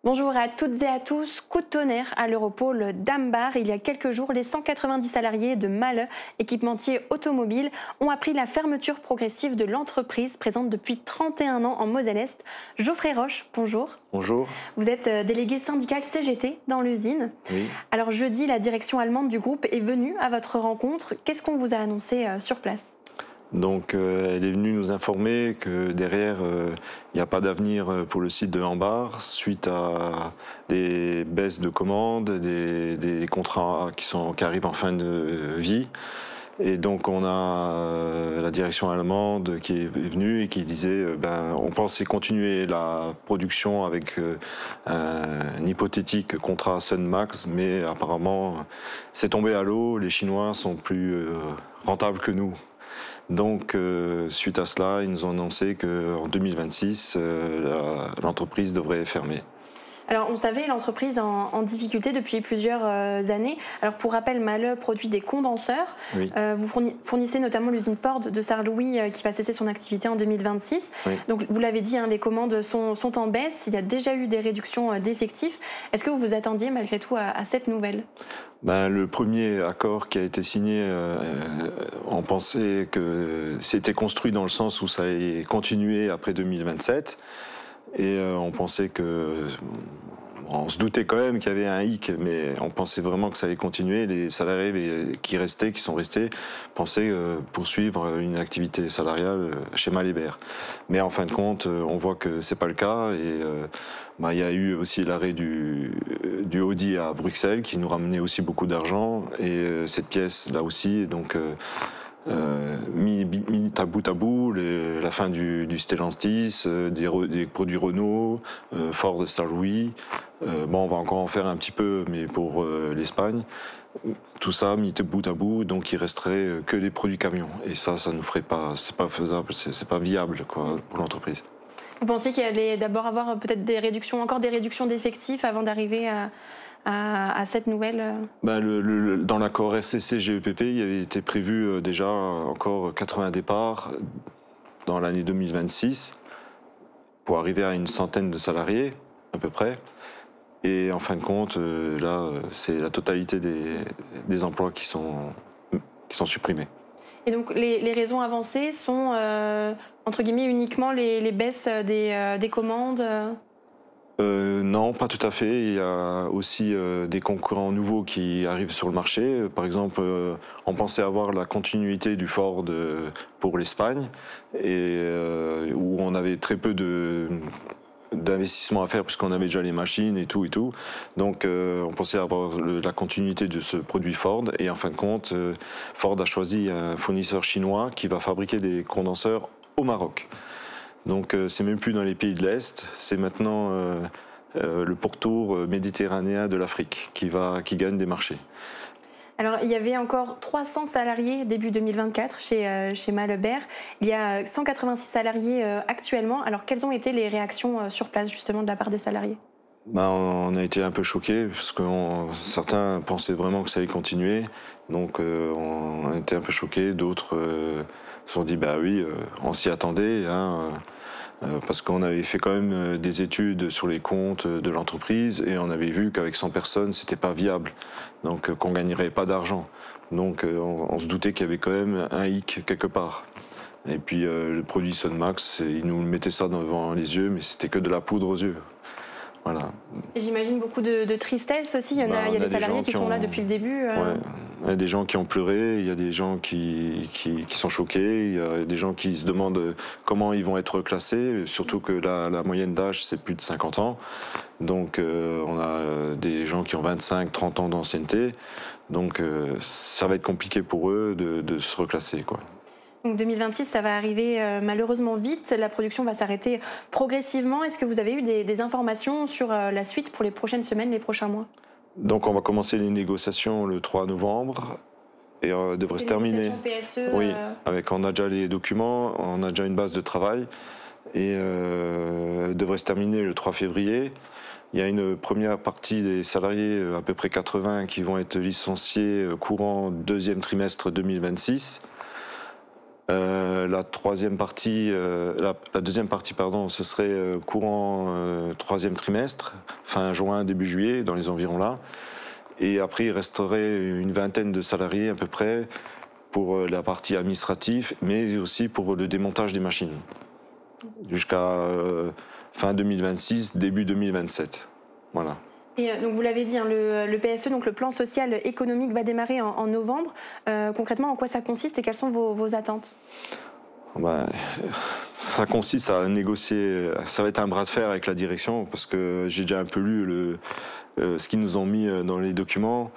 Bonjour à toutes et à tous. Coup de tonnerre à l'Europole d'Ambar. Il y a quelques jours, les 190 salariés de Mahle, équipementier automobile, ont appris la fermeture progressive de l'entreprise présente depuis 31 ans en Moselle-Est. Geoffrey Roche, bonjour. Bonjour. Vous êtes délégué syndical CGT dans l'usine. Oui. Alors jeudi, la direction allemande du groupe est venue à votre rencontre. Qu'est-ce qu'on vous a annoncé sur place ? Donc, elle est venue nous informer que derrière, il n'y a pas d'avenir pour le site de Ambar suite à des baisses de commandes, des contrats qui arrivent en fin de vie. Et donc, on a la direction allemande qui est venue et qui disait on pensait continuer la production avec un hypothétique contrat Sunmax, mais apparemment, c'est tombé à l'eau. Les Chinois sont plus rentables que nous. Donc, suite à cela, ils nous ont annoncé qu'en 2026, l'entreprise devrait fermer. Alors, on savait l'entreprise en difficulté depuis plusieurs années. Alors, pour rappel, Mahle produit des condenseurs. Oui. Vous fournissez notamment l'usine Ford de Sarrelouis qui va cesser son activité en 2026. Oui. Donc, vous l'avez dit, les commandes sont en baisse. Il y a déjà eu des réductions d'effectifs. Est-ce que vous vous attendiez malgré tout à cette nouvelle ? Le premier accord qui a été signé, on pensait que c'était construit dans le sens où ça allait continuer après 2027. Et on pensait que... On se doutait quand même qu'il y avait un hic, mais on pensait vraiment que ça allait continuer. Les salariés qui sont restés, pensaient poursuivre une activité salariale chez Mahle Behr. Mais en fin de compte, on voit que c'est pas le cas. Et il y a eu aussi l'arrêt du Audi à Bruxelles qui nous ramenait aussi beaucoup d'argent. Et cette pièce là aussi, donc mis bout à bout, la fin du Stellantis, des produits Renault, Ford Saint-Louis. On va encore en faire un petit peu, mais pour l'Espagne. Tout ça mis bout à bout, donc il resterait que des produits camions. Et ça nous ferait pas, c'est pas faisable, c'est pas viable pour l'entreprise. Vous pensiez qu'il allait d'abord avoir peut-être encore des réductions d'effectifs avant d'arriver à cette nouvelle Dans l'accord SCC-GEPP, il avait été prévu déjà encore 80 départs dans l'année 2026 pour arriver à une centaine de salariés à peu près. Et en fin de compte, là, c'est la totalité des emplois qui sont supprimés. Et donc les raisons avancées sont, entre guillemets, uniquement les baisses des commandes Non, pas tout à fait. Il y a aussi des concurrents nouveaux qui arrivent sur le marché. Par exemple, on pensait avoir la continuité du Ford pour l'Espagne, et où on avait très peu d'investissement à faire puisqu'on avait déjà les machines et tout. Donc on pensait avoir la continuité de ce produit Ford, et en fin de compte, Ford a choisi un fournisseur chinois qui va fabriquer des condenseurs au Maroc. Donc c'est même plus dans les pays de l'Est, c'est maintenant le pourtour méditerranéen de l'Afrique qui gagne des marchés. Alors, il y avait encore 300 salariés début 2024 chez Mahle Behr. Il y a 186 salariés actuellement. Alors, quelles ont été les réactions sur place, justement, de la part des salariés ? On a été un peu choqués, parce que certains pensaient vraiment que ça allait continuer. Donc, on a été un peu choqués. D'autres se sont dit, oui, on s'y attendait, parce qu'on avait fait quand même des études sur les comptes de l'entreprise, et on avait vu qu'avec 100 personnes, c'était pas viable, donc qu'on gagnerait pas d'argent. Donc on se doutait qu'il y avait quand même un hic quelque part. Et puis le produit Sunmax, ils nous mettaient ça devant les yeux, mais c'était que de la poudre aux yeux. Voilà. Et j'imagine beaucoup de tristesse aussi. Il y a des salariés qui sont là depuis le début. Ouais. Il y a des gens qui ont pleuré, il y a des gens qui sont choqués, il y a des gens qui se demandent comment ils vont être classés, surtout que la moyenne d'âge, c'est plus de 50 ans. Donc on a des gens qui ont 25, 30 ans d'ancienneté. Donc ça va être compliqué pour eux de se reclasser, quoi. Donc 2026, ça va arriver malheureusement vite. La production va s'arrêter progressivement. Est-ce que vous avez eu des informations sur la suite pour les prochaines semaines, les prochains mois ? Donc on va commencer les négociations le 3 novembre et devrait se terminer. PSE, oui, on a déjà les documents, on a déjà une base de travail, et devrait se terminer le 3 février. Il y a une première partie des salariés, à peu près 80, qui vont être licenciés courant deuxième trimestre 2026. La troisième partie, la deuxième partie, pardon, ce serait courant troisième trimestre, fin juin, début juillet, dans les environs là. Et après, il resterait une vingtaine de salariés à peu près pour la partie administrative, mais aussi pour le démontage des machines, jusqu'à fin 2026, début 2027. Voilà. Et donc vous l'avez dit, hein, le PSE, donc le plan social économique, va démarrer en novembre. Concrètement, en quoi ça consiste et quelles sont vos attentes? Ben, ça consiste à négocier, ça va être un bras de fer avec la direction, parce que j'ai déjà un peu lu ce qu'ils nous ont mis dans les documents.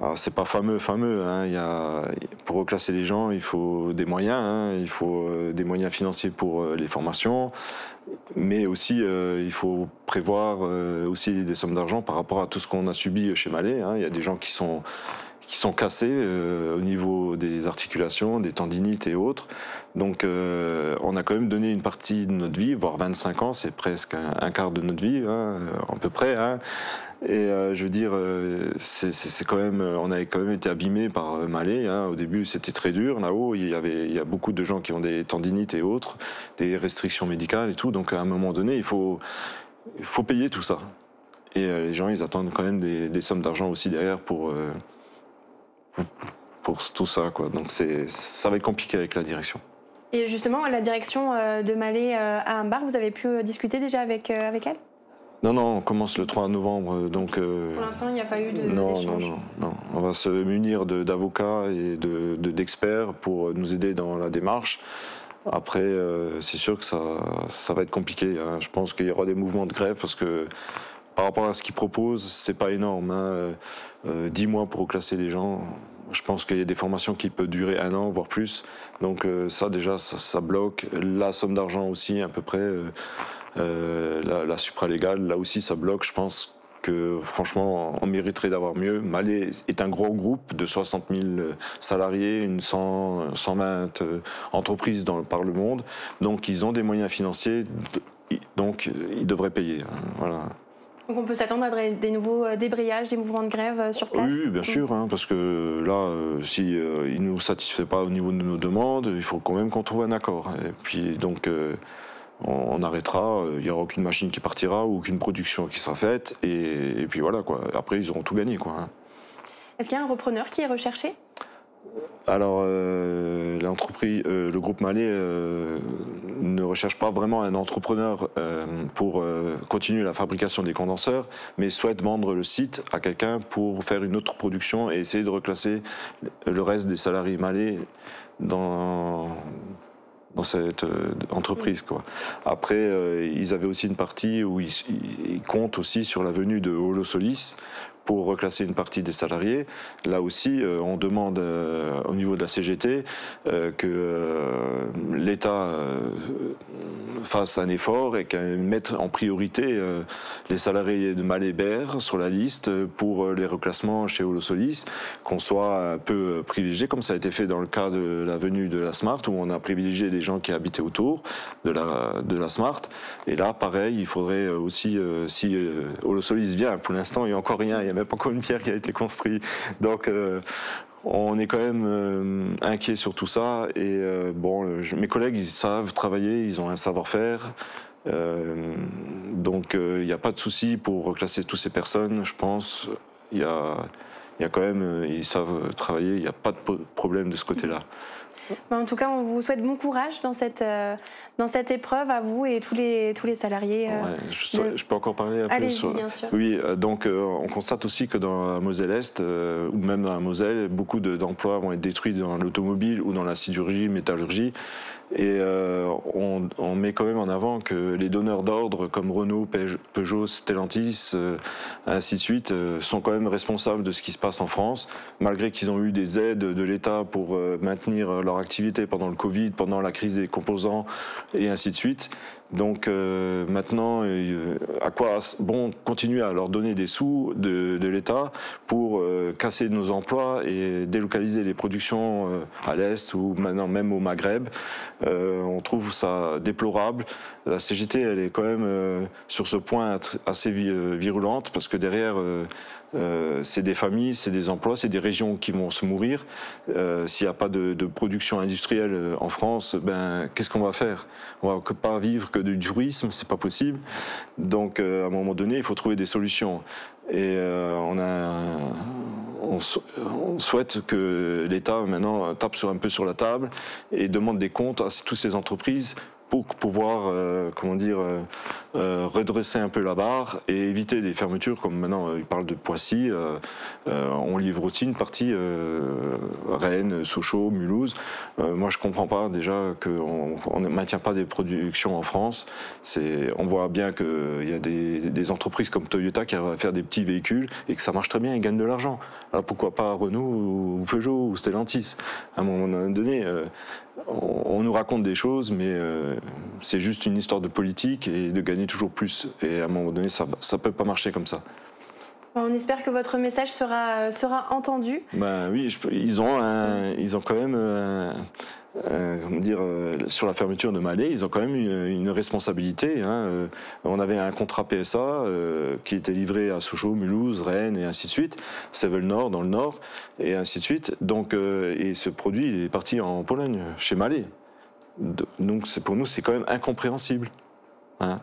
Alors, c'est pas fameux, hein. Pour reclasser les gens, il faut des moyens, hein. Il faut des moyens financiers pour les formations, mais aussi il faut prévoir aussi des sommes d'argent par rapport à tout ce qu'on a subi chez Malais, hein. Il y a des gens qui sont cassés au niveau des articulations, des tendinites et autres. Donc on a quand même donné une partie de notre vie, voire 25 ans, c'est presque un quart de notre vie, hein, à peu près, hein. Et je veux dire, c'est quand même, on avait quand même été abîmés par Malais, hein. Au début, c'était très dur. Là-haut, il y a beaucoup de gens qui ont des tendinites et autres, des restrictions médicales et tout. Donc à un moment donné, il faut payer tout ça. Et les gens, ils attendent quand même des sommes d'argent aussi derrière pour tout ça, quoi. Donc ça va être compliqué avec la direction. Et justement, la direction de Malais à Ambar, vous avez pu discuter déjà avec elle? Non, on commence le 3 novembre, donc... Pour l'instant, il n'y a pas eu d'échange. Non. On va se munir d'avocats et d'experts pour nous aider dans la démarche. Après, c'est sûr que ça va être compliqué, hein. Je pense qu'il y aura des mouvements de grève parce que par rapport à ce qu'ils proposent, c'est pas énorme, hein. 10 mois pour reclasser les gens. Je pense qu'il y a des formations qui peuvent durer 1 an, voire plus. Donc ça, déjà, ça bloque. La somme d'argent aussi, à peu près. La supralégale, là aussi, ça bloque. Je pense que, franchement, on mériterait d'avoir mieux. Malais est un gros groupe de 60 000 salariés, 120 entreprises par le monde. Donc, ils ont des moyens financiers. Donc, ils devraient payer, hein. Voilà. Donc on peut s'attendre à des nouveaux débrayages, des mouvements de grève sur place? Oui, bien sûr, hein, parce que là, si il ne nous satisfait pas au niveau de nos demandes, il faut quand même qu'on trouve un accord. Et puis donc, on arrêtera, il n'y aura aucune machine qui partira ou aucune production qui sera faite, et puis voilà, quoi. Après, ils auront tout gagné, quoi, hein. Est-ce qu'il y a un repreneur qui est recherché? Alors, l'entreprise, le groupe Malais ne recherche pas vraiment un entrepreneur pour continuer la fabrication des condenseurs, mais souhaite vendre le site à quelqu'un pour faire une autre production et essayer de reclasser le reste des salariés Malais dans cette entreprise, quoi. Après, ils avaient aussi une partie où ils comptent aussi sur la venue de Holosolis pour reclasser une partie des salariés. Là aussi, on demande au niveau de la CGT que l'État fasse un effort et qu'elle mette en priorité les salariés de Malais-Ber sur la liste pour les reclassements chez Holosolis, qu'on soit un peu privilégié, comme ça a été fait dans le cas de la venue de la Smart, où on a privilégié les gens qui habitaient autour de la Smart. Et là, pareil, il faudrait aussi, si Holosolis vient, pour l'instant, il n'y a encore rien, il n'y a même pas encore une pierre qui a été construite. Donc, on est quand même inquiet sur tout ça. Et bon, mes collègues, ils savent travailler, ils ont un savoir-faire. Donc, il n'y a pas de souci pour reclasser toutes ces personnes, je pense. Il y a quand même, ils savent travailler, il n'y a pas de problème de ce côté-là. En tout cas, on vous souhaite bon courage dans cette épreuve, à vous et tous les salariés. Ouais, je peux encore parler un peu? Allez-y, bien sûr. Oui, donc on constate aussi que dans la Moselle-Est, ou même dans la Moselle, beaucoup d'emplois vont être détruits dans l'automobile ou dans la sidérurgie, métallurgie. Et on met quand même en avant que les donneurs d'ordre comme Renault, Peugeot, Stellantis, ainsi de suite, sont quand même responsables de ce qui se passe en France, malgré qu'ils ont eu des aides de l'État pour maintenir leur activité pendant le Covid, pendant la crise des composants, et ainsi de suite. Donc maintenant, à quoi bon continuer à leur donner des sous de l'État pour casser nos emplois et délocaliser les productions à l'Est ou maintenant même au Maghreb? On trouve ça déplorable. La CGT, elle est quand même sur ce point assez virulente parce que derrière, c'est des familles, c'est des emplois, c'est des régions qui vont se mourir s'il n'y a pas de production production industrielle en France, ben, qu'est-ce qu'on va faire? On va pas vivre que du tourisme, c'est pas possible. Donc, à un moment donné, il faut trouver des solutions. Et on souhaite que l'État maintenant tape un peu sur la table et demande des comptes à toutes ces entreprises pour pouvoir, redresser un peu la barre et éviter des fermetures, comme maintenant il parle de Poissy, on livre aussi une partie Rennes, Sochaux, Mulhouse. Moi je comprends pas déjà qu'on ne maintient pas des productions en France. On voit bien qu'il y a des entreprises comme Toyota qui arrivent à faire des petits véhicules et que ça marche très bien, ils gagnent de l'argent. Alors pourquoi pas Renault ou Peugeot ou Stellantis? À un moment donné, on nous raconte des choses, mais c'est juste une histoire de politique et de gagner toujours plus. Et à un moment donné, ça ne peut pas marcher comme ça. On espère que votre message sera entendu. Ben oui, ils ont quand même, sur la fermeture de Malais, ils ont quand même une responsabilité. Hein. On avait un contrat PSA qui était livré à Sochaux, Mulhouse, Rennes et ainsi de suite, Sevel-Nord dans le Nord et ainsi de suite. Donc, et ce produit il est parti en Pologne, chez Malais. Donc pour nous, c'est quand même incompréhensible. Hein.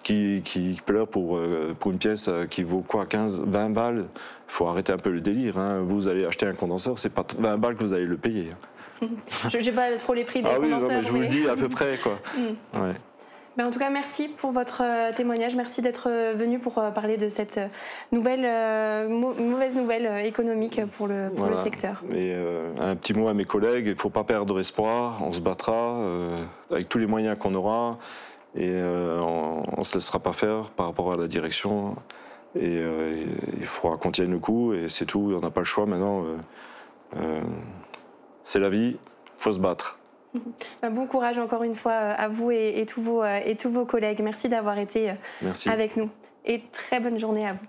Qui pleure pour une pièce qui vaut quoi, 15-20 balles. Il faut arrêter un peu le délire. Hein. Vous allez acheter un condenseur, c'est pas 20 balles que vous allez le payer. Je n'ai pas trop les prix des condenseurs. Oui, non, mais je vous le dis à peu près, quoi. Ouais. Ben en tout cas, merci pour votre témoignage. Merci d'être venu pour parler de cette mauvaise nouvelle économique pour le secteur. Et un petit mot à mes collègues, il ne faut pas perdre espoir, on se battra avec tous les moyens qu'on aura. Et on ne se laissera pas faire par rapport à la direction. Et il faudra qu'on tienne le coup, et c'est tout. On n'a pas le choix maintenant. C'est la vie, il faut se battre. Bon courage encore une fois à vous et tous vos collègues. Merci d'avoir été avec nous. Et très bonne journée à vous.